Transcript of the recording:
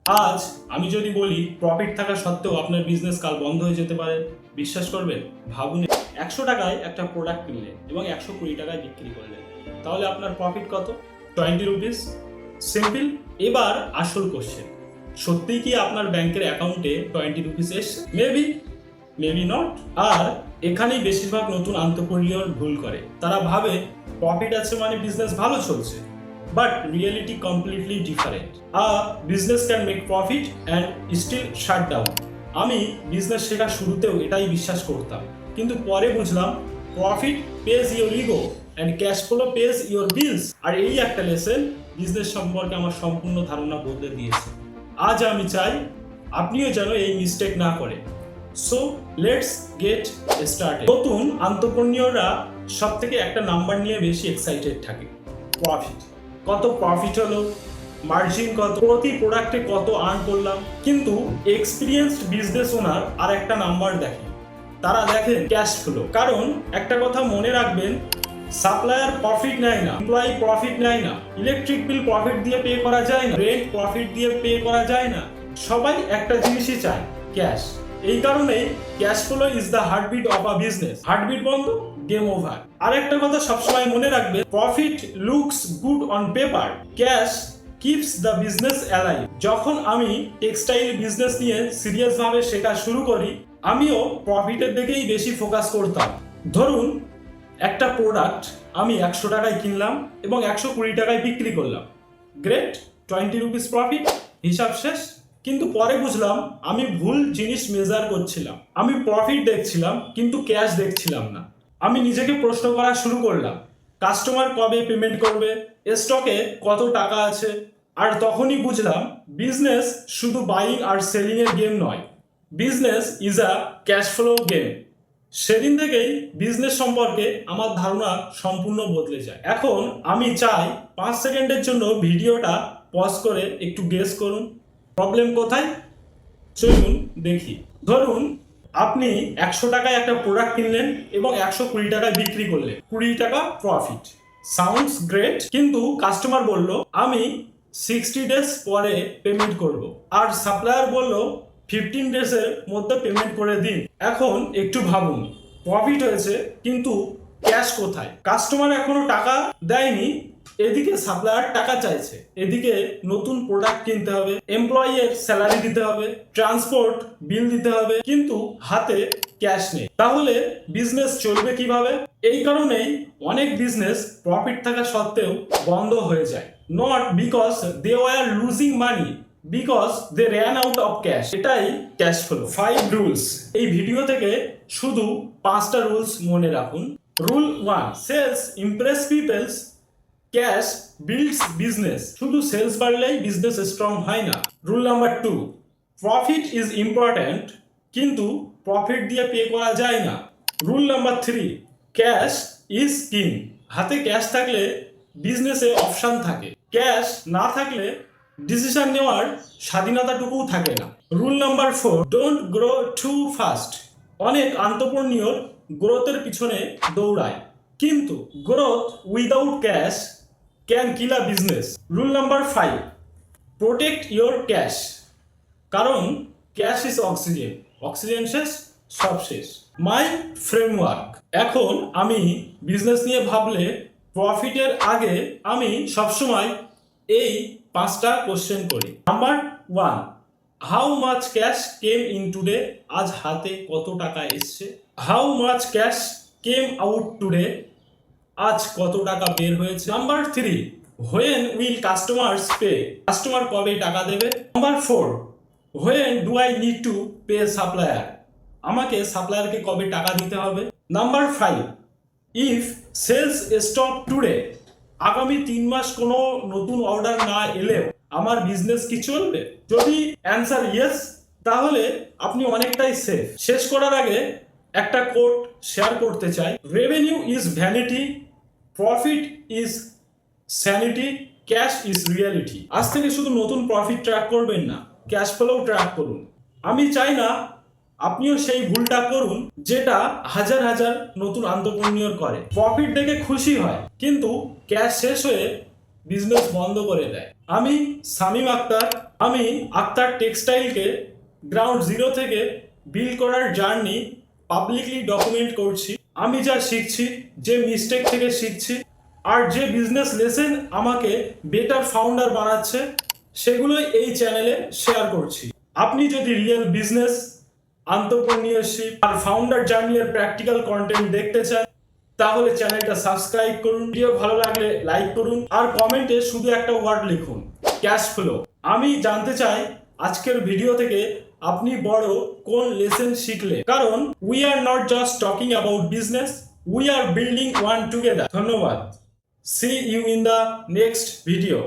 আজ আমি যদি বলি প্রফিট থাকা সত্ত্বেও আপনার বিজনেস কাল বন্ধ হয়ে যেতে পারে, বিশ্বাস করবেন? ভাবুন, 100 টাকায় একটা প্রোডাক্ট কিনলেন এবং 120 টাকায় বিক্রি করলেন, তাহলে আপনার প্রফিট কত? 20 রুপিস। সিম্পল। এবার আসল কোশ্চেন, সত্যিই কি আপনার ব্যাংকের অ্যাকাউন্টে 20 রুপিস এসছে? Maybe not. আর এখানেই বেশিরভাগ নতুন এন্টারপ্রেনিউর ভুল করে। তারা ভাবে প্রফিট আছে মানে বিজনেস ভালো চলছে, but reality completely different. A business can make profit and still shut down. আমি বিজনেস শেখার শুরুতেও এটাই বিশ্বাস করতাম, কিন্তু পরে বুঝলাম profit pays your ego and cash flow pays your bills. আর এই একটা লেসন বিজনেস সম্পর্কে আমার সম্পূর্ণ ধারণা বদলে দিয়েছে। আজ আমি চাই আপনিও যেন এই মিস্টেক না করে। So let's get started. নতুন এন্টারপ্রেনিউররা সব থেকে একটা নাম্বার নিয়ে বেশি এক্সাইটেড থাকে, প্রফিট। কত প্রফিট হলো, মার্জিন কত, প্রতি প্রোডাক্টে কত আর্ন করলাম। কিন্তু এক্সপিরিয়েন্সড বিজনেস ওনার আর একটা নাম্বার দেখে, তারা দেখেন ক্যাশ ফ্লো। কারণ একটা কথা মনে রাখবেন, সাপ্লায়ার প্রফিট নেয় না, এমপ্লয়ি প্রফিট নেয় না, ইলেকট্রিক বিল প্রফিট দিয়ে পে করা যায় না, রেন্ট প্রফিট দিয়ে পে করা যায় না। সবাই একটা জিনিসই চায়, ক্যাশ। এই কারণেই cash flow is the heartbeat of a business. Heartbeat বন্ধ, গেম ওভার। আরেকটা কথা সবসময় মনে রাখবে, profit looks good on paper, cash keeps the business alive. যখন আমি টেক্সটাইল বিজনেস নিয়ে সিরিয়াস ভাবে শেখা শুরু করি, আমিও প্রফিটের দিকেই বেশি ফোকাস করতাম। ধরুন একটা প্রোডাক্ট আমি 100 টাকায় কিনলাম এবং 120 টাকায় বিক্রি করলাম, গ্রেট, 20 রুপিস প্রফিট, হিসাব শেষ। কিন্তু পরে বুঝলাম আমি ভুল জিনিস মেজার করছিলাম। আমি প্রফিট দেখছিলাম কিন্তু ক্যাশ দেখছিলাম না। আমি নিজেকে প্রশ্ন করা শুরু করলাম, কাস্টমার কবে পেমেন্ট করবে, স্টকে কত টাকা আছে। আর তখনই বুঝলাম বিজনেস শুধু বাইং আর সেলিং এর গেম নয়, business is a cash flow game. সেদিন থেকেই বিজনেস সম্পর্কে আমার ধারণা সম্পূর্ণ বদলে যায়। এখন আমি চাই 5 সেকেন্ডের জন্য ভিডিওটা পজ করে একটু গেস করুন প্রবলেম কোথায়। চলুন দেখি। ধরুন আপনি 100 টাকায় একটা প্রোডাক্ট কিনলেন এবং 120 টাকায় বিক্রি করলেন, 20 টাকা প্রফিট। সাউন্ডস গ্রেট, কিন্তু কাস্টমার বলল আমি 60 ডেজ পরে পেমেন্ট করব, আর সাপ্লায়ার বলল 15 ডেজের মধ্যে পেমেন্ট করে দিন। এখন একটু ভাবুন, প্রফিট হয়েছে কিন্তু ক্যাশ কোথায়? কাস্টমার এখনো টাকা দেয়নি, এদিকে সাপ্লায়ার টাকা চাইছে, এদিকে নতুন প্রোডাক্ট কিনতে হবে, এমপ্লয়ি এর স্যালারি দিতে হবে, ট্রান্সপোর্ট বিল দিতে হবে, কিন্তু হাতে ক্যাশ নেই। তাহলে বিজনেস চলবে কিভাবে? এই কারণেই অনেক বিজনেস প্রফিট থাকা সত্ত্বেও বন্ধ হয়ে যায়, not because they were losing money, because they ran out of cash. এটাই ক্যাশ ফ্লো। 5 রুলস। এই ভিডিও থেকে শুধু 5টা রুলস মনে রাখুন। Rule 1, sales impress peoples, cash builds business. শুধু সেলস বাড়লেই বিজনেস স্ট্রং হয় না। Rule number 2, profit is important, কিন্তু প্রফিট দিয়ে পে করা যায় না। Rule number 3, cash is king. হাতে ক্যাশ থাকলে বিজনেসে অপশন থাকে, ক্যাশ না থাকলে ডিসিশন নেওয়ার স্বাধীনতাটুকুও থাকে না। Rule number 4, don't grow too fast. অনেক এন্টারপ্রেনিউর গ্রোথের পিছনে দৌড়ায়, কিন্তু growth without cash can kill a business. Rule number 5, protect your cash, কারণ ক্যাশ ইজ অক্সিজেন, অক্সিজেন শেষ সব শেষ। My framework. এখন আমি বিজনেস নিয়ে ভাবলে প্রফিটের আগে আমি সবসময় এই 5টা কোশ্চেন করি। Number 1, how much cash came in today. আজ হাতে কত টাকা এসছে। How much cash came out today. আজ কত টাকা বের হয়েছে। Number 3, when will customers pay. Customer কবে টাকা দেবে। Number 4, when do I need to pay supplier. আমাকে সাপ্লায়ারকে কবে টাকা দিতে হবে। Number 5, if sales stop today. আগামী 3 মাস কোনো নতুন অর্ডার না এলেও আমার বিজনেস কি চলবে? যদি অ্যান্সার ইয়েস, তাহলে আপনি অনেকটাই সেফ। শেষ করার আগে একটা কোট শেয়ার করতে চাই, revenue is vanity, profit is sanity, cash is reality. আজ থেকে শুধু নতুন প্রফিট ট্র্যাক করবেন না, ক্যাশ ফ্লোও ট্র্যাক করুন। আমি চাই না আপনিও সেই ভুলটা করুন যেটা হাজার হাজার নতুন এন্টারপ্রেনিউর করে। প্রফিট দেখে খুশি হয় কিন্তু ক্যাশ শেষ হয়ে বিজনেস বন্ধ করে দেয়। আমি শামীম আক্তার, আমি আক্তার টেক্সটাইলকে গ্রাউন্ড জিরো থেকে বিল্ড করার জার্নি পাবলিকলি ডকুমেন্ট করছি। আমি যা শিখছি, যে মিস্টেক থেকে শিখছি, আর যে বিজনেস লেসন আমাকে বেটার ফাউন্ডার বানাচ্ছে, সেগুলোই এই চ্যানেলে শেয়ার করছি। আপনি যদি রিয়েল বিজনেস, এন্টারপ্রেনিয়রশিপ আর ফাউন্ডার জার্নির প্র্যাকটিক্যাল কন্টেন্ট দেখতে চান, তাহলে চ্যানেলটা সাবস্ক্রাইব করুন। ভিডিও ভালো লাগলে লাইক করুন আর কমেন্টে শুধু একটা ওয়ার্ড লিখুন, ক্যাশ ফ্লো। আমি জানতে চাই আজকের ভিডিও থেকে আপনি বড় কোন লেসন শিখলে, কারণ we are not just talking about business, we are building one together. ধন্যবাদ। See you in the next video.